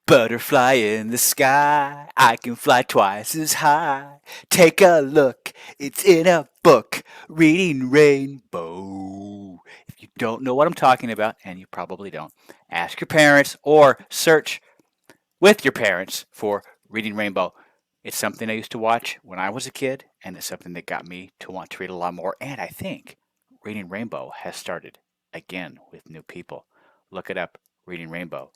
Butterfly in the sky, I can fly twice as high. Take a look, it's in a book, Reading Rainbow. If you don't know what I'm talking about, and you probably don't, ask your parents or search with your parents for Reading Rainbow. It's something I used to watch when I was a kid, and it's something that got me to want to read a lot more. And I think Reading Rainbow has started again with new people. Look it up, Reading Rainbow,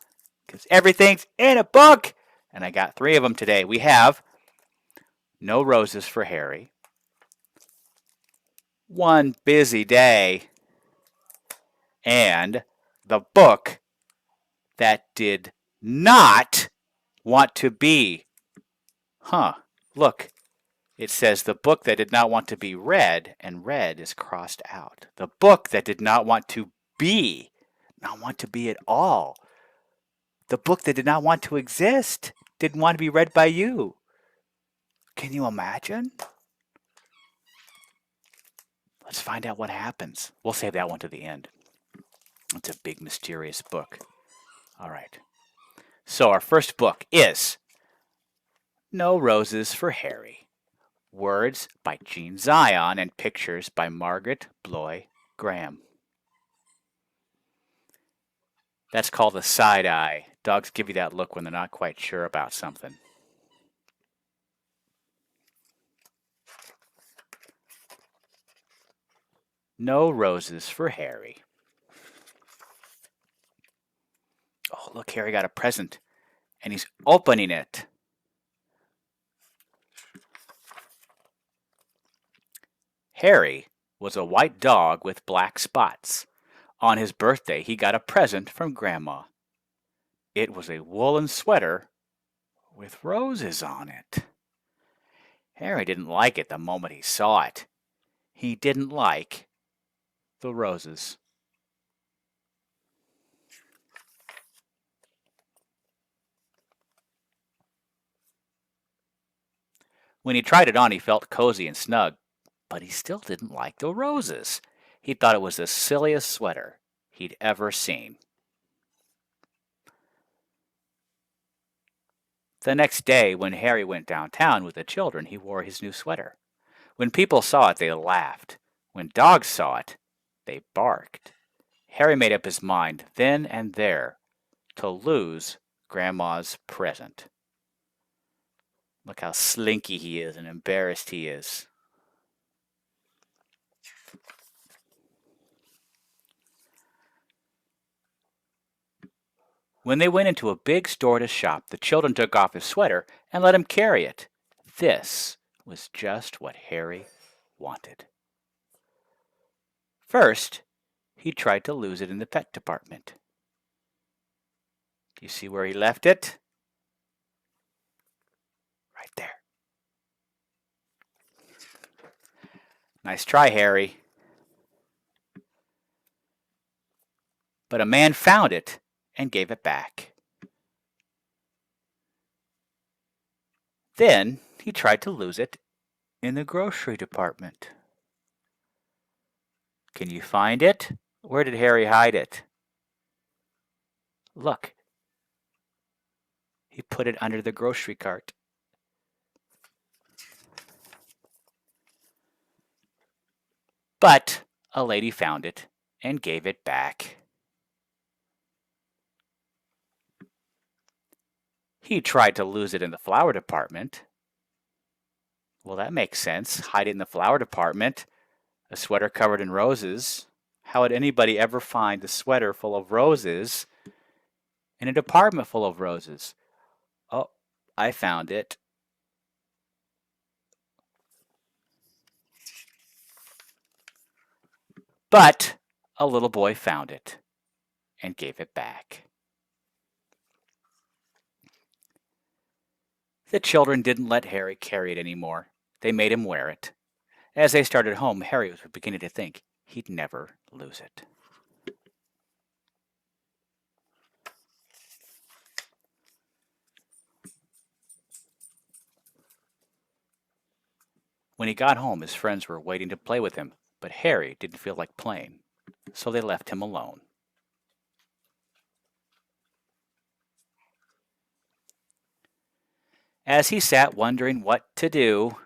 because everything's in a book. And I got 3 of them today. We have No Roses for Harry, One Busy Day, and The Book That Did Not Want to Be. Look, it says the book that did not want to be read, and read is crossed out. The book that did not want to be, not want to be at all. The book that did not want to exist, didn't want to be read by you. Can you imagine? Let's find out what happens. We'll save that one to the end. It's a big, mysterious book. All right. So our first book is No Roses for Harry. Words by Jean Zion and pictures by Margaret Bloy Graham. That's called a side eye. Dogs give you that look when they're not quite sure about something. No Roses for Harry. Oh, look, Harry got a present, and he's opening it. Harry was a white dog with black spots. On his birthday, he got a present from Grandma. It was a woolen sweater with roses on it. Harry didn't like it the moment he saw it. He didn't like the roses. When he tried it on, he felt cozy and snug, but he still didn't like the roses. He thought it was the silliest sweater he'd ever seen. The next day, when Harry went downtown with the children, he wore his new sweater. When people saw it, they laughed. When dogs saw it, they barked. Harry made up his mind then and there to lose Grandma's present. Look how slinky he is and embarrassed he is. When they went into a big store to shop, the children took off his sweater and let him carry it. This was just what Harry wanted. First, he tried to lose it in the pet department. Do you see where he left it? Right there. Nice try, Harry. But a man found it and gave it back. Then he tried to lose it in the grocery department. Can you find it? Where did Harry hide it? Look. He put it under the grocery cart. But a lady found it and gave it back. He tried to lose it in the flower department. Well, that makes sense. Hide it in the flower department. A sweater covered in roses. How would anybody ever find a sweater full of roses in a department full of roses? Oh, I found it. But a little boy found it and gave it back. The children didn't let Harry carry it anymore. They made him wear it. As they started home, Harry was beginning to think he'd never lose it. When he got home, his friends were waiting to play with him, but Harry didn't feel like playing, so they left him alone. As he sat wondering what to do,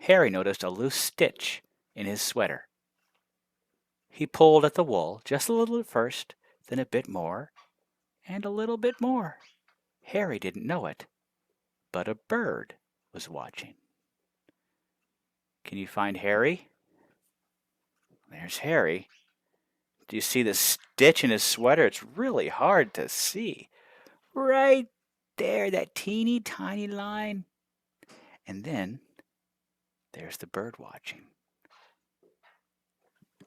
Harry noticed a loose stitch in his sweater. He pulled at the wool just a little at first, then a bit more, and a little bit more. Harry didn't know it, but a bird was watching. Can you find Harry? There's Harry. Do you see the stitch in his sweater? It's really hard to see. Right there, that teeny tiny line. And then there's the bird watching.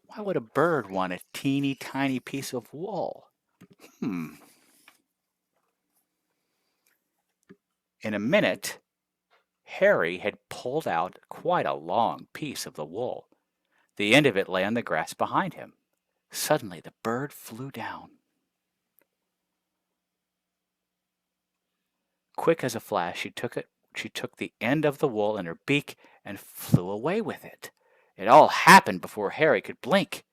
Why would a bird want a teeny tiny piece of wool? In a minute, Harry had pulled out quite a long piece of the wool. The end of it lay on the grass behind him. Suddenly the bird flew down. Quick as a flash, she took the end of the wool in her beak and flew away with it. It all happened before Harry could blink.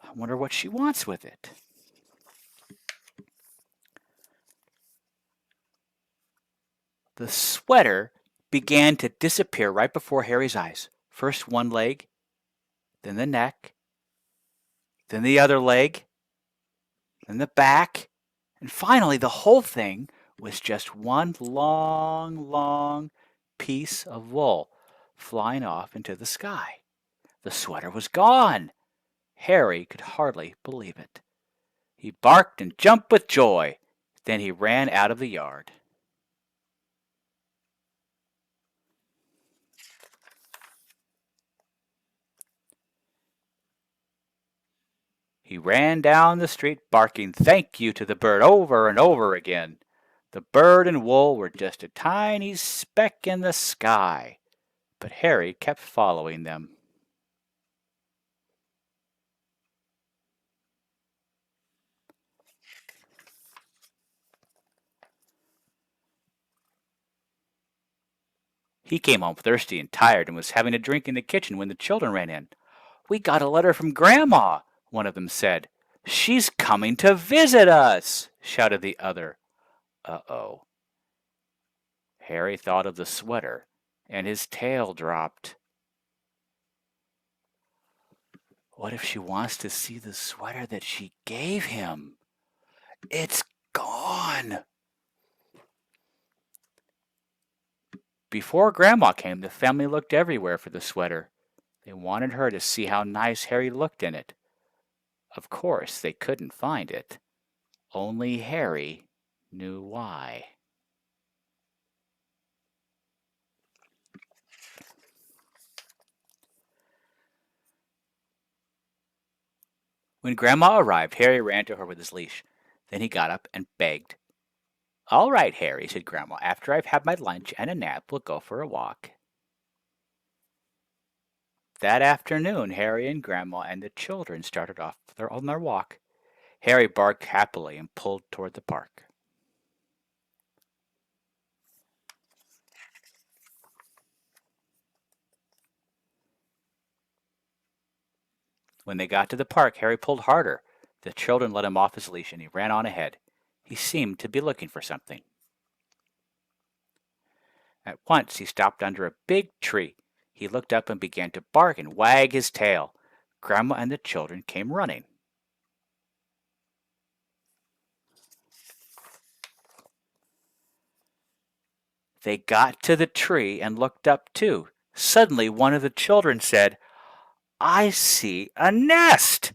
I wonder what she wants with it. The sweater began to disappear right before Harry's eyes. First one leg, then the neck, then the other leg, then the back, and finally the whole thing was just one long piece of wool flying off into the sky. The sweater was gone. Harry could hardly believe it. He barked and jumped with joy. Then he ran out of the yard. He ran down the street barking thank you to the bird over and over again. The bird and wool were just a tiny speck in the sky, but Harry kept following them. He came home thirsty and tired and was having a drink in the kitchen when the children ran in. "We got a letter from Grandma," one of them said. "She's coming to visit us," shouted the other. Uh-oh. Harry thought of the sweater, and his tail dropped. What if she wants to see the sweater that she gave him? It's gone. Before Grandma came, the family looked everywhere for the sweater. They wanted her to see how nice Harry looked in it. Of course, they couldn't find it. Only Harry knew why. When Grandma arrived, Harry ran to her with his leash. Then he got up and begged. "All right, Harry," said Grandma. "After I've had my lunch and a nap, we'll go for a walk." That afternoon, Harry and Grandma and the children started off on their walk. Harry barked happily and pulled toward the park. When they got to the park, Harry pulled harder. The children let him off his leash and he ran on ahead. He seemed to be looking for something. At once he stopped under a big tree. He looked up and began to bark and wag his tail. Grandma and the children came running. They got to the tree and looked up too. Suddenly one of the children said, "I see a nest."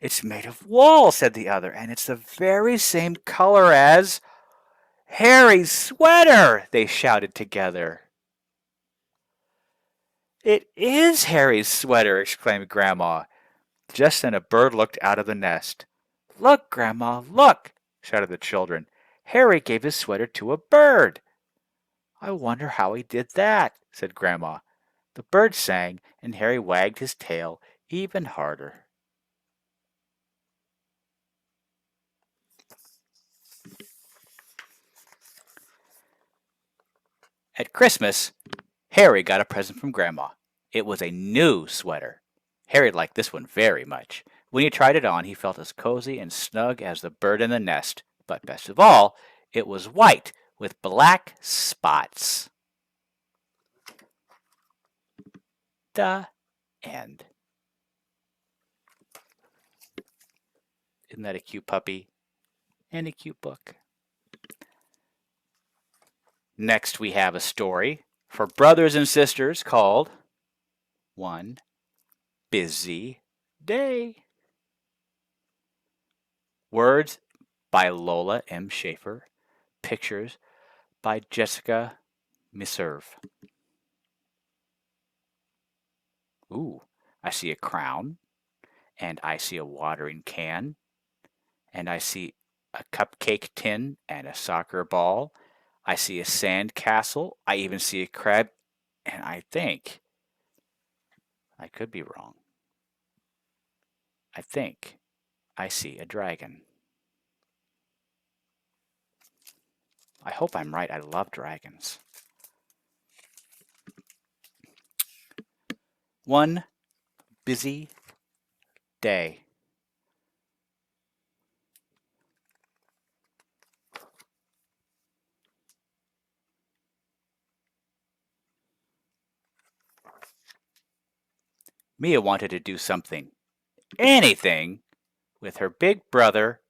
"It's made of wool," said the other, "and it's the very same color as Harry's sweater," they shouted together. "It is Harry's sweater," exclaimed Grandma. Just then a bird looked out of the nest. "Look, Grandma, look," shouted the children. "Harry gave his sweater to a bird." "I wonder how he did that," said Grandma. The bird sang, and Harry wagged his tail even harder. At Christmas, Harry got a present from Grandma. It was a new sweater. Harry liked this one very much. When he tried it on, he felt as cozy and snug as the bird in the nest. But best of all, it was white, with black spots. The end. Isn't that a cute puppy? And a cute book. Next, we have a story for brothers and sisters called One Busy Day. Words by Lola M. Schaefer. Pictures by Jessica Meserve. Ooh, I see a crown, and I see a watering can, and I see a cupcake tin and a soccer ball. I see a sand castle. I even see a crab, and I think, I could be wrong, I think I see a dragon. I hope I'm right. I love dragons. One busy day. Mia wanted to do something, anything, with her big brother,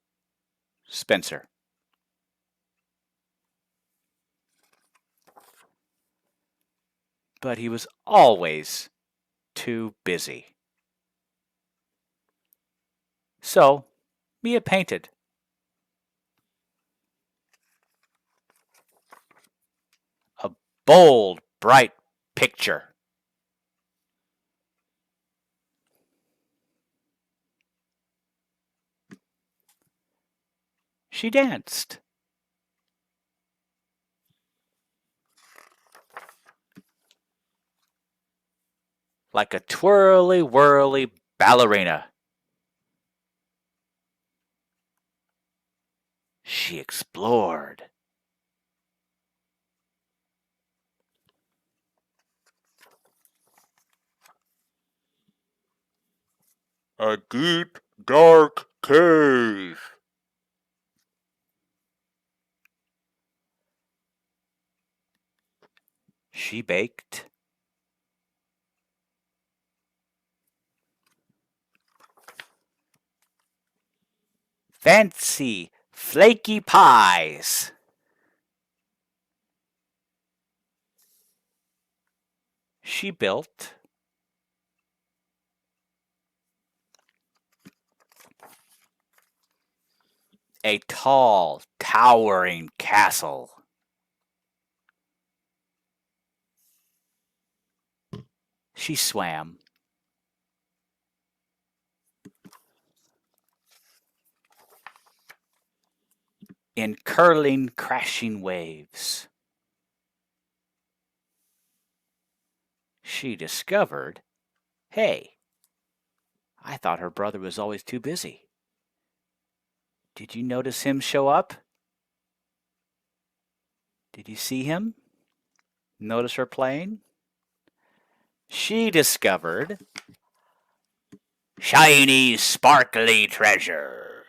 Spencer. But he was always too busy. So, Mia painted. A bold, bright picture. She danced. Like a twirly whirly ballerina. She explored. A deep, dark cave. She baked. Fancy, flaky pies. She built. A tall, towering castle. She swam. In curling, crashing waves. She discovered, hey, I thought her brother was always too busy. Did you notice him show up? Did you see him? Notice her playing? She discovered shiny, sparkly treasure.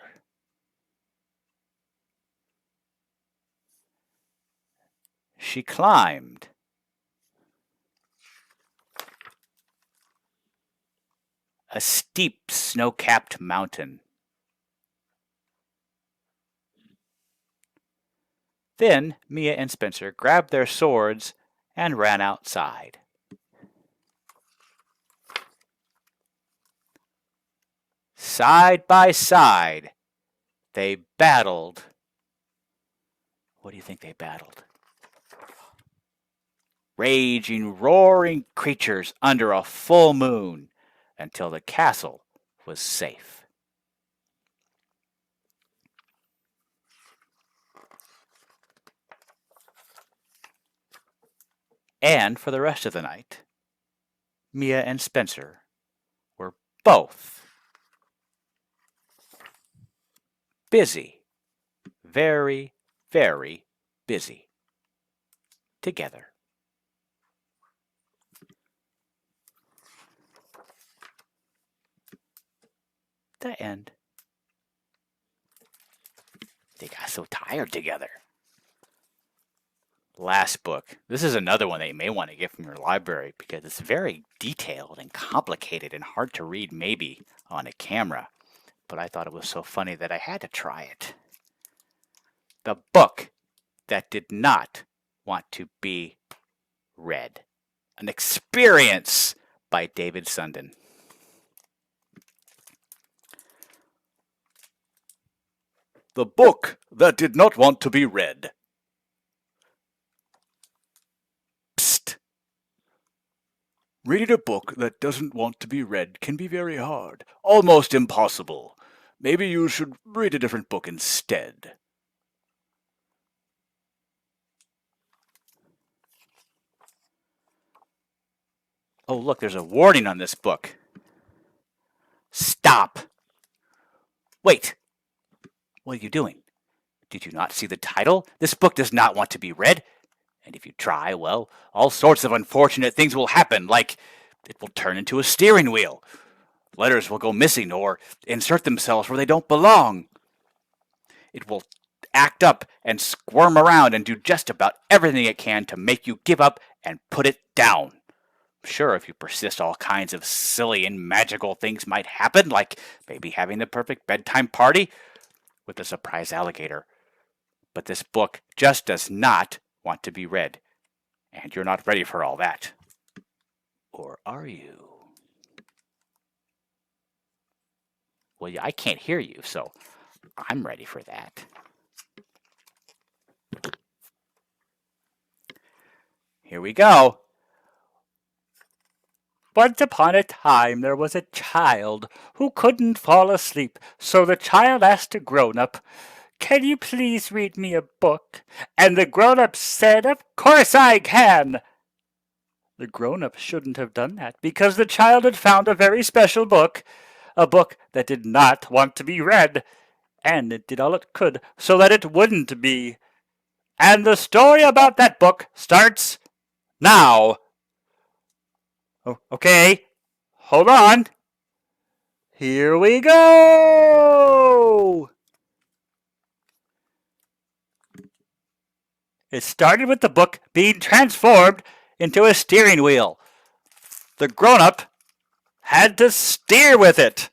She climbed. A steep, snow-capped mountain. Then Mia and Spencer grabbed their swords and ran outside. Side by side, they battled. What do you think they battled? Raging, roaring creatures under a full moon until the castle was safe. And for the rest of the night, Mia and Spencer were both busy, very, very busy together. The end. They got so tired together. Last book. This is another one that you may want to get from your library because it's very detailed and complicated and hard to read maybe on a camera. But I thought it was so funny that I had to try it. The book that did not want to be read. An Experience by David Sundin. The book that did not want to be read. Psst. Reading a book that doesn't want to be read can be very hard, almost impossible. Maybe you should read a different book instead. Oh, look, there's a warning on this book. Stop. Wait. What are you doing? Did you not see the title? This book does not want to be read. And if you try, well, all sorts of unfortunate things will happen, like it will turn into a steering wheel. Letters will go missing or insert themselves where they don't belong. It will act up and squirm around and do just about everything it can to make you give up and put it down. Sure, if you persist, all kinds of silly and magical things might happen, like maybe having the perfect bedtime party with a surprise alligator. But this book just does not want to be read, and you're not ready for all that. Or are you? Well, I can't hear you, so I'm ready for that. Here we go. Once upon a time there was a child who couldn't fall asleep, so the child asked a grown-up, "Can you please read me a book?" And the grown-up said, "Of course I can." The grown-up shouldn't have done that, because the child had found a very special book, a book that did not want to be read, and it did all it could so that it wouldn't be. And the story about that book starts now. Okay, hold on. Here we go! It started with the book being transformed into a steering wheel. The grown-up had to steer with it.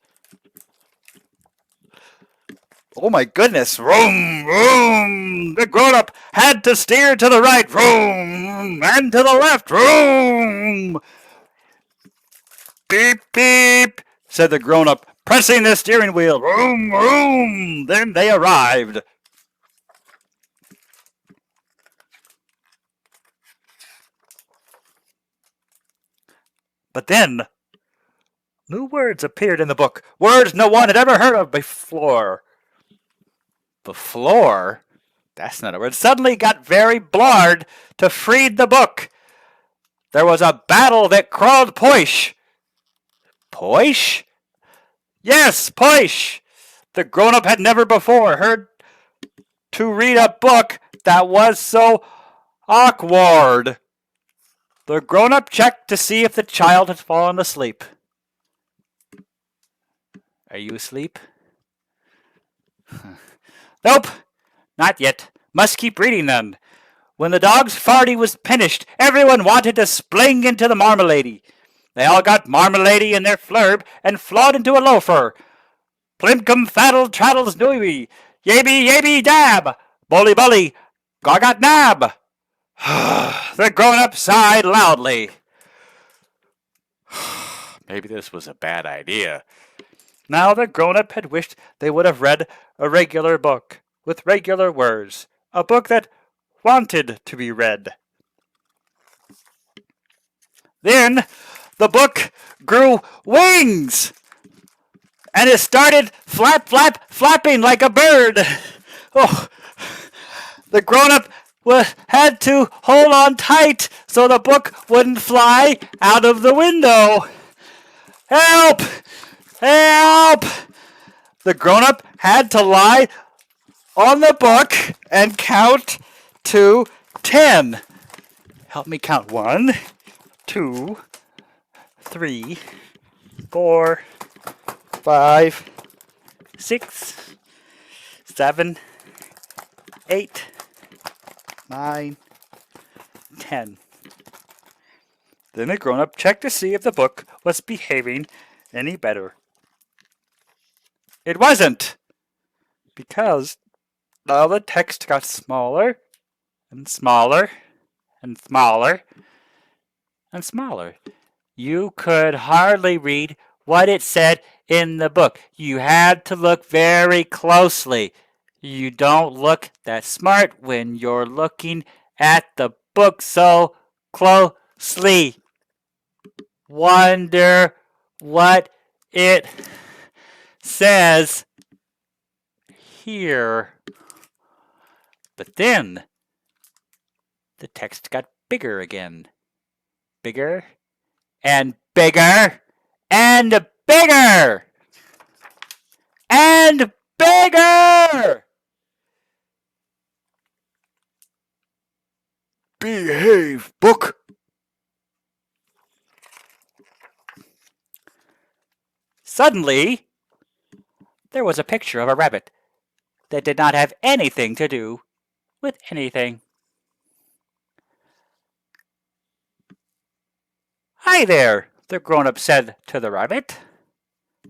Oh my goodness, vroom, vroom. The grown-up had to steer to the right, vroom, and to the left, vroom. Beep, beep, said the grown-up, pressing the steering wheel. Vroom, vroom. Then they arrived. But then, new words appeared in the book. Words no one had ever heard of before. Before? That's not a word. Suddenly got very blard to freed the book. There was a battle that crawled poish. Poish? Yes, poish. The grown-up had never before heard to read a book that was so awkward. The grown-up checked to see if the child had fallen asleep. Are you asleep? Nope, not yet. Must keep reading then. When the dog's farty was finished, everyone wanted to spling into the marmalady. They all got marmalady in their flurb and flawed into a loafer. Plimcum faddle traddles nooey, yaby yaby dab, bully bully, gargot nab. The grown-up sighed loudly. Maybe this was a bad idea. Now the grown-up had wished they would have read a regular book with regular words, a book that wanted to be read. Then the book grew wings, and it started flapping like a bird. Oh, the grown-up had to hold on tight so the book wouldn't fly out of the window. Help! Help! The grown-up had to lie on the book and count to 10. Help me count. 1, 2, 3, 4, 5, 6, 7, 8, 9, 10. Then the grown-up checked to see if the book was behaving any better. It wasn't, because all the text got smaller and smaller and smaller and smaller. You could hardly read what it said in the book. You had to look very closely. You don't look that smart when you're looking at the book so closely. Wonder what it says here. But then the text got bigger again. Bigger and bigger and bigger and bigger. Behave, book. Suddenly, there was a picture of a rabbit that did not have anything to do with anything. Hi there, the grown-up said to the rabbit.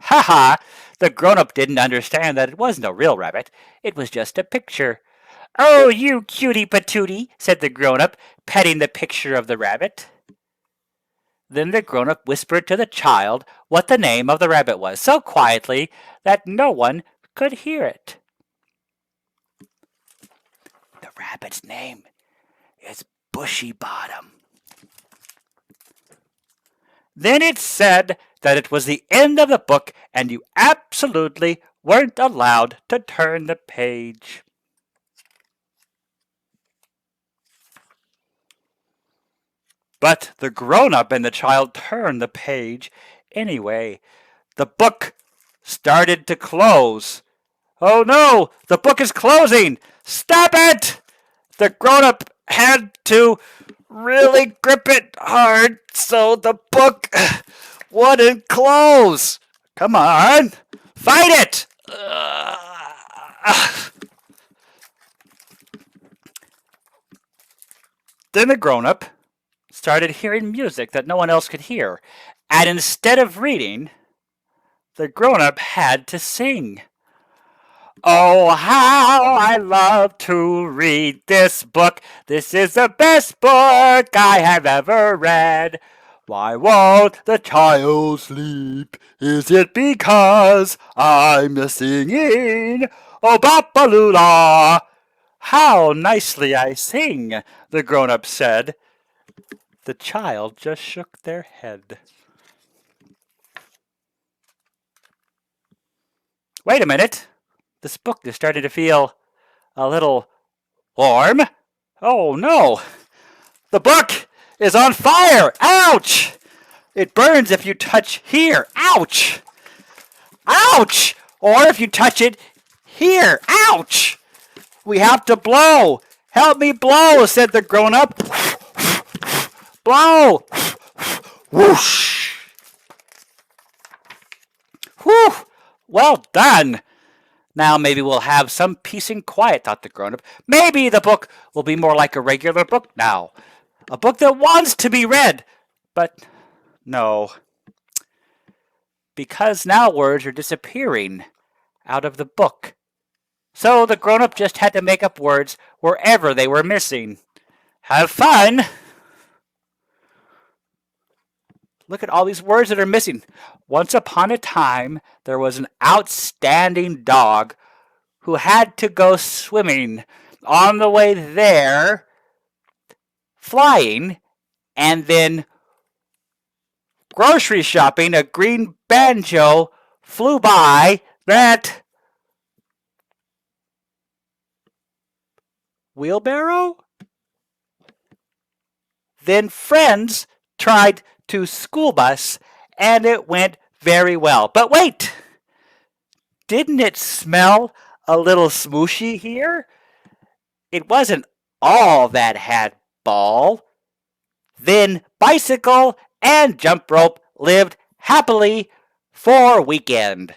Ha ha! The grown-up didn't understand that it wasn't a real rabbit. It was just a picture. Oh, you cutie patootie, said the grown-up, petting the picture of the rabbit. Then the grown-up whispered to the child what the name of the rabbit was, so quietly that no one could hear it. The rabbit's name is Bushy Bottom. Then it said that it was the end of the book and you absolutely weren't allowed to turn the page. But the grown-up and the child turned the page anyway. The book started to close. Oh no, the book is closing! Stop it! The grown-up had to really grip it hard so the book wouldn't close. Come on, fight it! Then the grown-up started hearing music that no one else could hear, and instead of reading, the grown-up had to sing. Oh, how I love to read this book. This is the best book I have ever read. Why won't the child sleep? Is it because I'm singing? Oh, Bapalula! How nicely I sing, the grown-up said. The child just shook their head. Wait a minute. This book is starting to feel a little warm. Oh no! The book is on fire! Ouch! It burns if you touch here. Ouch! Ouch! Or if you touch it here. Ouch! We have to blow. Help me blow, said the grown-up. Blow! Whoosh! Whew! Well done! Now maybe we'll have some peace and quiet, thought the grown-up. Maybe the book will be more like a regular book now. A book that wants to be read. But no. Because now words are disappearing out of the book. So the grown-up just had to make up words wherever they were missing. Have fun! Look at all these words that are missing. Once upon a time, there was an outstanding dog who had to go swimming. On the way there, flying, and then grocery shopping, a green banjo flew by that wheelbarrow. Then friends tried to school bus, and it went very well. But wait! Didn't it smell a little smooshy here? It wasn't all that had ball. Then bicycle and jump rope lived happily for a weekend.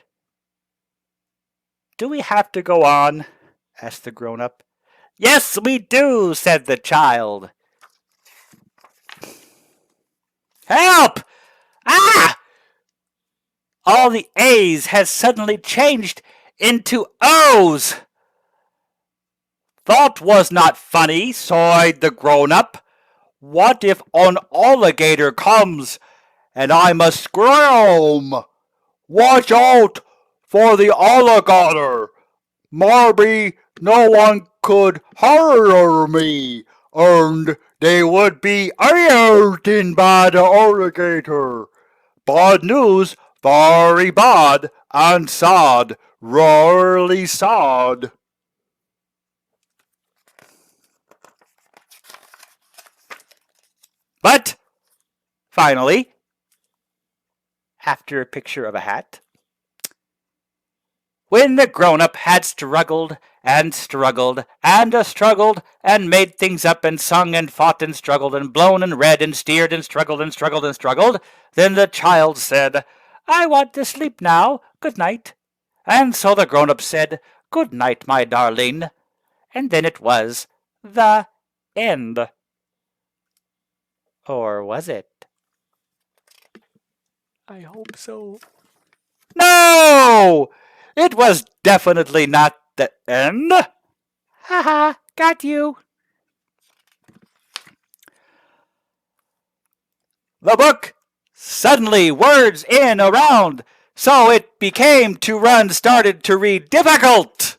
Do we have to go on? Asked the grown-up. Yes, we do, said the child. all the A's has suddenly changed into O's. Thought was not funny, sighed the grown-up. What if an alligator comes and I must scream? Watch out for the alligator. Maybe no one could hire me, and they would be eaten by the alligator. Bad news, very bad, and sad, really sad. But, finally, after a picture of a hat, when the grown-up had struggled and struggled and struggled and made things up and sung and fought and struggled and blown and read and steered and struggled and struggled and struggled, then the child said, I want to sleep now. Good night. And so the grown-up said, Good night, my darling. And then it was the end. Or was it? I hope so. No! It was definitely not the end. Ha ha, got you. The book suddenly words in around, so it became to run started to read difficult.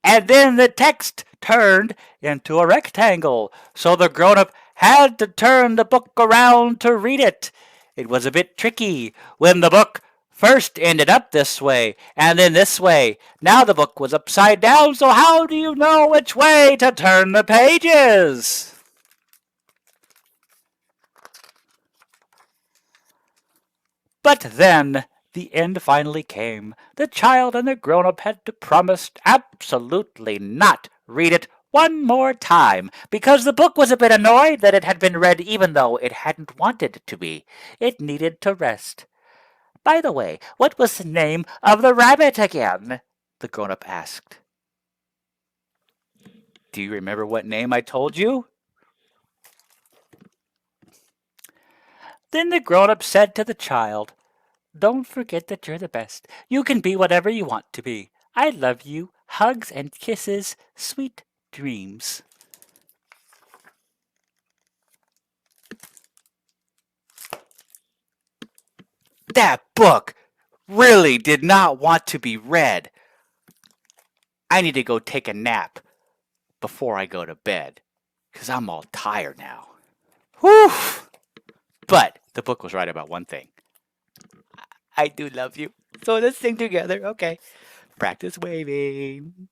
And then the text turned into a rectangle, so the grown-up had to turn the book around to read it. It was a bit tricky when the book first ended up this way and then this way. Now the book was upside down, so how do you know which way to turn the pages? But then the end finally came. The child and the grown-up had to promise absolutely not read it one more time, because the book was a bit annoyed that it had been read even though it hadn't wanted to be. It needed to rest. By the way, what was the name of the rabbit again? The grown-up asked. Do you remember what name I told you? Then the grown-up said to the child, Don't forget that you're the best. You can be whatever you want to be. I love you. Hugs and kisses. Sweet dreams. That book really did not want to be read. I need to go take a nap before I go to bed, because I'm all tired now. Whew! But the book was right about one thing. I do love you. So let's sing together, okay? Practice waving.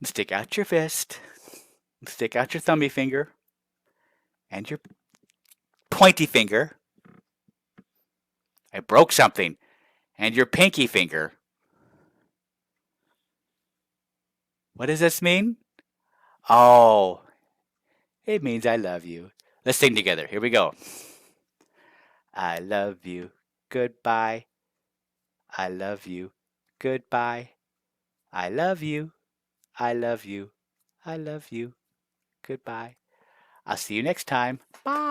Stick out your fist. Stick out your thummy finger. And your pointy finger. I broke something. And your pinky finger. What does this mean? Oh, it means I love you. Let's sing together. Here we go. I love you. Goodbye. I love you. Goodbye. I love you. I love you. I love you. Goodbye. I'll see you next time. Bye.